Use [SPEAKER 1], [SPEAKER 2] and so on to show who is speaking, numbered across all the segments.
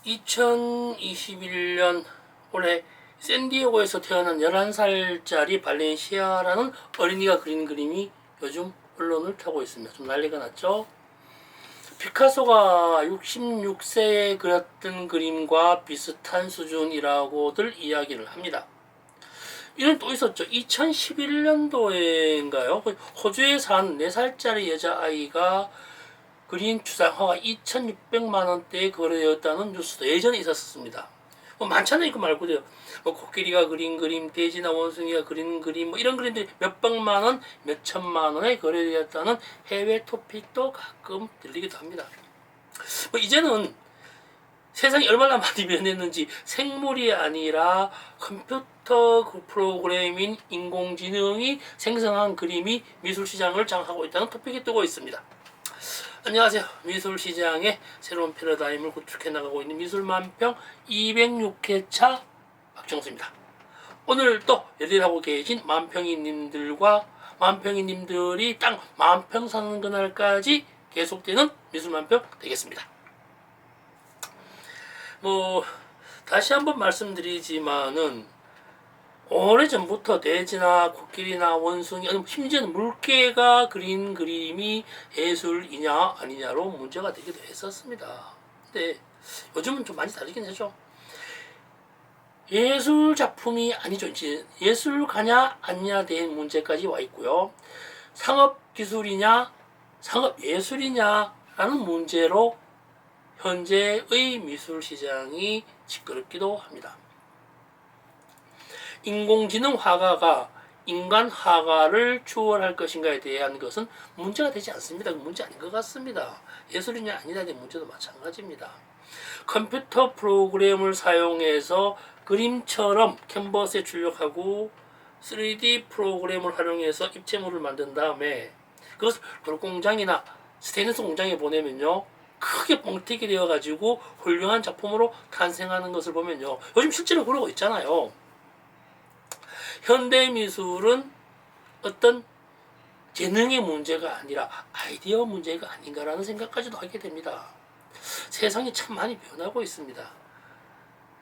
[SPEAKER 1] 2021년 올해 샌디에고에서 태어난 11살짜리 발렌시아라는 어린이가 그린 그림이 요즘 언론을 타고 있습니다. 좀 난리가 났죠. 피카소가 66세에 그렸던 그림과 비슷한 수준이라고들 이야기를 합니다. 이는 또 있었죠. 2011년도인가요? 호주에 산 4살짜리 여자아이가 그린 추상화가 2,600만원대에 거래되었다는 뉴스도 예전에 있었습니다. 많잖아요. 그 말고도요. 코끼리가 그린 그림, 돼지나 원숭이가 그린 그림, 이런 그림들이 몇백만원, 몇천만원에 거래되었다는 해외 토픽도 가끔 들리기도 합니다. 이제는 세상이 얼마나 많이 변했는지 생물이 아니라 컴퓨터 프로그램인 인공지능이 생성한 그림이 미술시장을 장악하고 있다는 토픽이 뜨고 있습니다. 안녕하세요. 미술시장의 새로운 패러다임을 구축해 나가고 있는 미술만평 206회차 박정수입니다. 오늘 또 열일하고 계신 만평이님들과 만평이님들이 딱 만평 사는 그날까지 계속되는 미술만평 되겠습니다. 다시 한번 말씀드리지만은 오래전부터 돼지나 코끼리나 원숭이, 심지어는 물개가 그린 그림이 예술이냐 아니냐로 문제가 되기도 했었습니다. 근데 요즘은 좀 많이 다르긴 하죠. 예술 작품이 아니죠. 이제 예술가냐 아니냐 된 문제까지 와 있고요. 상업 기술이냐 상업 예술이냐라는 문제로 현재의 미술 시장이 시끄럽기도 합니다. 인공지능 화가가 인간 화가를 추월할 것인가에 대한 것은 문제가 되지 않습니다. 문제 아닌 것 같습니다. 예술이냐 아니냐의 문제도 마찬가지입니다. 컴퓨터 프로그램을 사용해서 그림처럼 캔버스에 출력하고 3D 프로그램을 활용해서 입체물을 만든 다음에 그것을 돌공장이나 스테인리스 공장에 보내면요, 크게 뻥튀기 되어가지고 훌륭한 작품으로 탄생하는 것을 보면요, 요즘 실제로 그러고 있잖아요. 현대미술은 어떤 재능의 문제가 아니라 아이디어 문제가 아닌가라는 생각까지도 하게 됩니다. 세상이 참 많이 변하고 있습니다.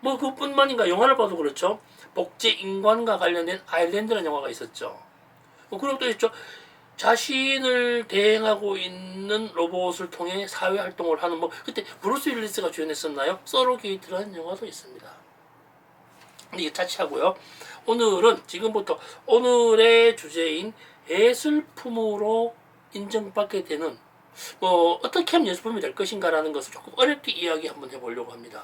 [SPEAKER 1] 그뿐만인가, 영화를 봐도 그렇죠. 복제 인간과 관련된 아일랜드라는 영화가 있었죠. 그리고 또 있죠. 자신을 대행하고 있는 로봇을 통해 사회활동을 하는 그때 브루스 윌리스가 주연했었나요? 서로게이트라는 영화도 있습니다. 근데 이거 자취하고요. 오늘은 지금부터 오늘의 주제인 예술품으로 인정받게 되는 어떻게 하면 예술품이 될 것인가라는 것을 조금 어렵게 이야기 한번 해보려고 합니다.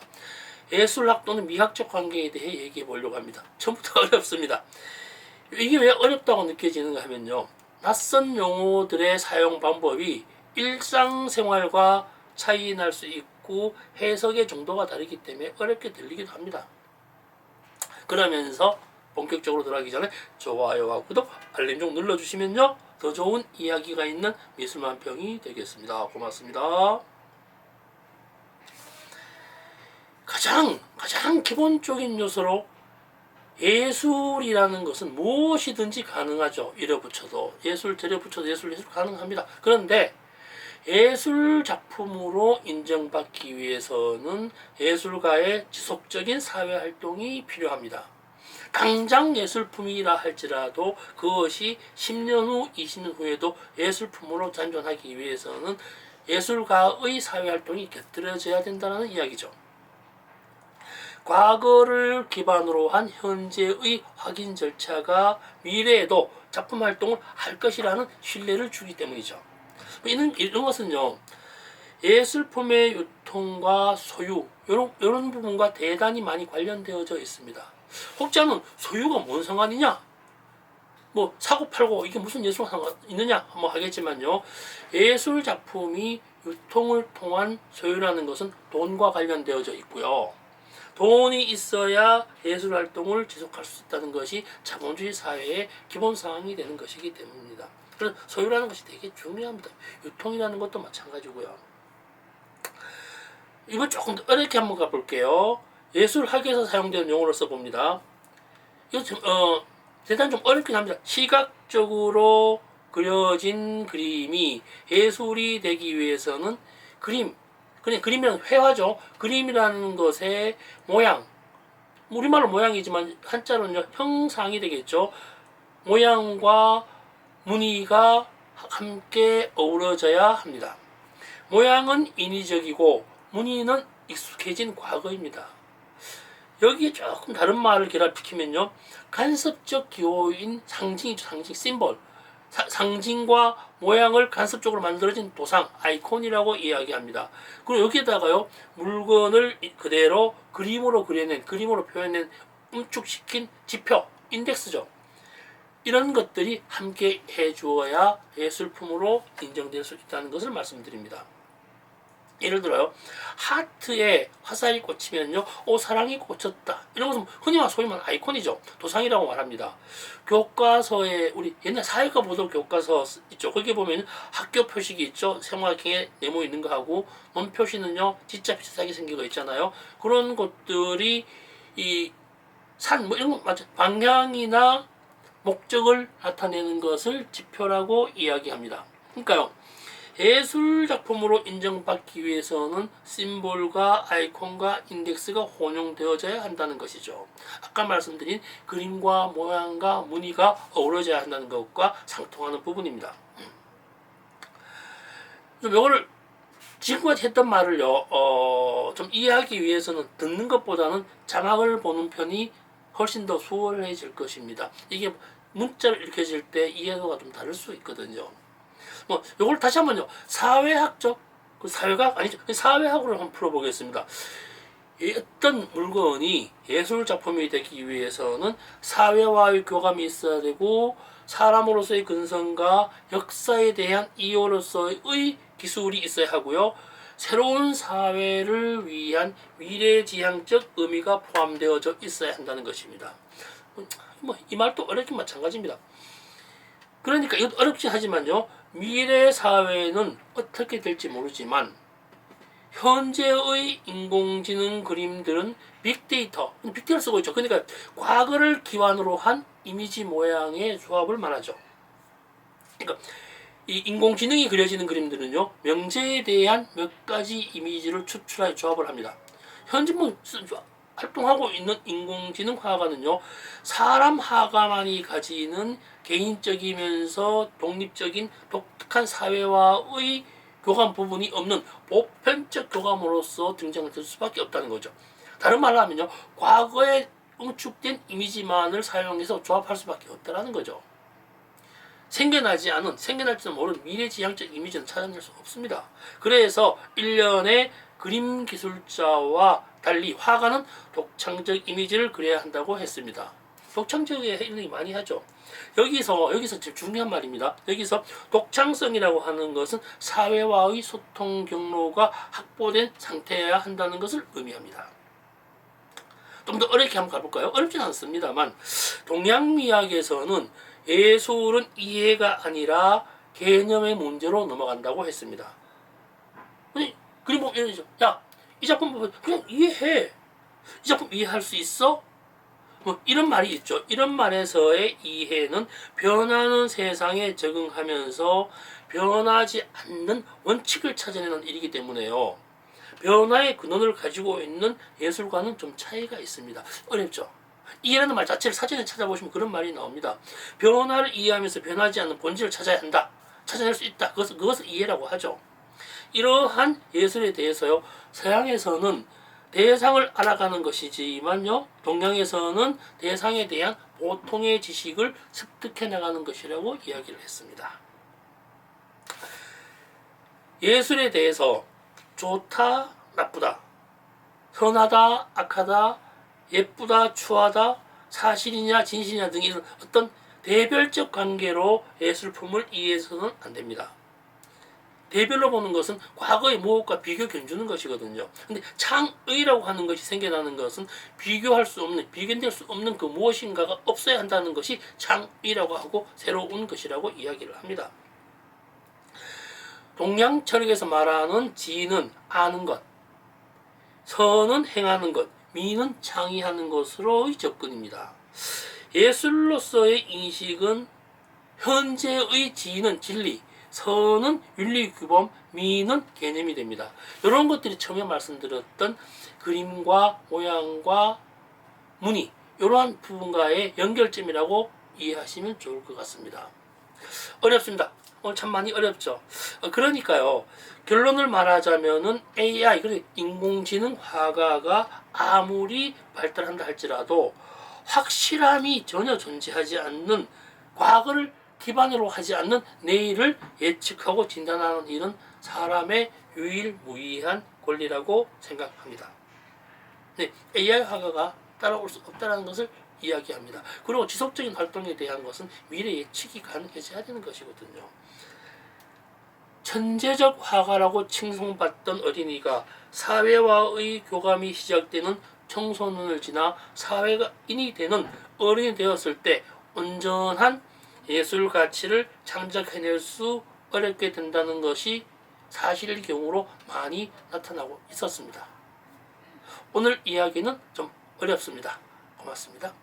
[SPEAKER 1] 예술학 또는 미학적 관계에 대해 얘기해 보려고 합니다. 처음부터 어렵습니다. 이게 왜 어렵다고 느껴지는가 하면요, 낯선 용어들의 사용 방법이 일상생활과 차이 날 수 있고 해석의 정도가 다르기 때문에 어렵게 들리기도 합니다. 그러면서 본격적으로 들어가기 전에 좋아요와 구독, 알림 좀 눌러주시면요, 더 좋은 이야기가 있는 미술만평이 되겠습니다. 고맙습니다. 가장 기본적인 요소로 예술이라는 것은 무엇이든지 가능하죠. 이래 붙여도 예술, 저래 붙여도 예술 가능합니다. 그런데 예술 작품으로 인정받기 위해서는 예술가의 지속적인 사회활동이 필요합니다. 당장 예술품이라 할지라도 그것이 10년 후, 20년 후에도 예술품으로 잔존하기 위해서는 예술가의 사회활동이 곁들여져야 된다는 이야기죠. 과거를 기반으로 한 현재의 확인 절차가 미래에도 작품 활동을 할 것이라는 신뢰를 주기 때문이죠. 이런 것은요, 예술품의 유통과 소유, 이런 부분과 대단히 많이 관련되어져 있습니다. 혹시 않은 소유가 뭔 상관이냐? 사고 팔고 이게 무슨 예술과 상관 있느냐? 하겠지만요, 예술 작품이 유통을 통한 소유라는 것은 돈과 관련되어져 있고요. 돈이 있어야 예술 활동을 지속할 수 있다는 것이 자본주의 사회의 기본 사항이 되는 것이기 때문입니다. 그래서 소유라는 것이 되게 중요합니다. 유통이라는 것도 마찬가지고요. 이번 조금 더 어렵게 한번 가볼게요. 예술학에서 사용되는 용어를 써봅니다. 이거 대단히 좀 어렵긴 합니다. 시각적으로 그려진 그림이 예술이 되기 위해서는 그림, 그냥 그림이라는 회화죠. 그림이라는 것의 모양, 우리말로 모양이지만 한자로는 형상이 되겠죠. 모양과 무늬가 함께 어우러져야 합니다. 모양은 인위적이고 무늬는 익숙해진 과거입니다. 여기에 조금 다른 말을 결합시키면요, 간섭적 기호인 상징이죠. 상징, 심볼. 상징과 모양을 간섭적으로 만들어진 도상, 아이콘이라고 이야기합니다. 그리고 여기에다가요, 물건을 그대로 그림으로 그려낸, 그림으로 표현된, 응축시킨 지표, 인덱스죠. 이런 것들이 함께 해주어야 예술품으로 인정될 수 있다는 것을 말씀드립니다. 예를 들어요, 하트에 화살이 꽂히면요, 사랑이 꽂혔다, 이런 것은 흔히 소위 말하는 아이콘이죠. 도상이라고 말합니다. 교과서에, 우리 옛날 사회과 보도 교과서 있죠. 거기에 보면 학교 표식이 있죠. 세모나게 네모 있는 거하고, 논 표시는요 진짜 비슷하게 생긴 거 있잖아요. 그런 것들이 이 산 뭐 이런 거 맞죠. 방향이나 목적을 나타내는 것을 지표라고 이야기합니다. 그러니까요, 예술 작품으로 인정받기 위해서는 심볼과 아이콘과 인덱스가 혼용되어져야 한다는 것이죠. 아까 말씀드린 그림과 모양과 무늬가 어우러져야 한다는 것과 상통하는 부분입니다. 좀 이거를 지금까지 했던 말을요, 좀 이해하기 위해서는 듣는 것보다는 자막을 보는 편이 훨씬 더 수월해질 것입니다. 이게 문자로 읽혀질 때 이해도가 좀 다를 수 있거든요. 요걸 다시 한번요, 사회학적, 사회학 아니죠, 사회학으로 한번 풀어보겠습니다. 어떤 물건이 예술 작품이 되기 위해서는 사회와의 교감이 있어야 되고, 사람으로서의 근성과 역사에 대한 이해로서의 기술이 있어야 하고요, 새로운 사회를 위한 미래지향적 의미가 포함되어져 있어야 한다는 것입니다. 이 말도 어렵긴 마찬가지입니다. 그러니까 이것도 어렵긴 하지만요, 미래 사회는 어떻게 될지 모르지만 현재의 인공지능 그림들은 빅데이터를 쓰고 있죠. 그러니까 과거를 기반으로 한 이미지 모양의 조합을 말하죠. 그러니까 이 인공지능이 그려지는 그림들은요, 명제에 대한 몇 가지 이미지를 추출하여 조합을 합니다. 현재 활동하고 있는 인공지능 화가는요, 사람 화가만이 가지는 개인적이면서 독립적인 독특한 사회와의 교감 부분이 없는 보편적 교감으로서 등장될 수밖에 없다는 거죠. 다른 말로 하면요, 과거에 응축된 이미지만을 사용해서 조합할 수밖에 없다는 거죠. 생겨날지도 모르는 미래지향적 이미지는 찾아낼 수 없습니다. 그래서 일련의 그림 기술자와 달리 화가는 독창적 이미지를 그려야 한다고 했습니다. 독창적이게 이런 많이 하죠. 여기서 제일 중요한 말입니다. 여기서 독창성이라고 하는 것은 사회와의 소통 경로가 확보된 상태여야 한다는 것을 의미합니다. 좀 더 어렵게 한번 가볼까요? 어렵진 않습니다만, 동양미학에서는 예술은 이해가 아니라 개념의 문제로 넘어간다고 했습니다. 그림 보면 이러죠. 야, 이 작품 보면 그냥 이해해. 이 작품 이해할 수 있어? 이런 말이 있죠. 이런 말에서의 이해는 변하는 세상에 적응하면서 변하지 않는 원칙을 찾아내는 일이기 때문에요, 변화의 근원을 가지고 있는 예술과는 좀 차이가 있습니다. 어렵죠. 이해라는 말 자체를 사전에 찾아보시면 그런 말이 나옵니다. 변화를 이해하면서 변하지 않는 본질을 찾아야 한다. 찾아낼 수 있다. 그것을 이해라고 하죠. 이러한 예술에 대해서요, 서양에서는 대상을 알아가는 것이지만요, 동양에서는 대상에 대한 보통의 지식을 습득해 나가는 것이라고 이야기를 했습니다. 예술에 대해서 좋다, 나쁘다, 선하다, 악하다, 예쁘다, 추하다, 사실이냐 진실이냐 등 이런 어떤 대별적 관계로 예술품을 이해해서는 안 됩니다. 대별로 보는 것은 과거의 무엇과 비교 견주는 것이거든요. 근데 창의라고 하는 것이 생겨나는 것은 비교할 수 없는, 비견될 수 없는 그 무엇인가가 없어야 한다는 것이 창의라고 하고 새로운 것이라고 이야기를 합니다. 동양 철학에서 말하는 지는 아는 것, 선은 행하는 것, 미는 창의하는 것으로의 접근입니다. 예술로서의 인식은 현재의 지는 진리, 선은 윤리규범, 미는 개념이 됩니다. 이런 것들이 처음에 말씀드렸던 그림과 모양과 무늬 이러한 부분과의 연결점이라고 이해하시면 좋을 것 같습니다. 어렵습니다. 오늘 참 많이 어렵죠. 그러니까요. 결론을 말하자면은 AI, 그리고 인공지능 화가가 아무리 발달한다 할지라도 확실함이 전혀 존재하지 않는, 과거를 기반으로 하지 않는 내일을 예측하고 진단하는 일은 사람의 유일무이한 권리라고 생각합니다. 네, AI 화가가 따라올 수 없다는 것을 이야기합니다. 그리고 지속적인 활동에 대한 것은 미래 예측이 가능해져야 되는 것이거든요. 천재적 화가라고 칭송받던 어린이가 사회와의 교감이 시작되는 청소년을 지나 사회인이 되는 어른이 되었을 때 온전한 예술 가치를 창작해낼 수 어렵게 된다는 것이 사실일 경우로 많이 나타나고 있었습니다. 오늘 이야기는 좀 어렵습니다. 고맙습니다.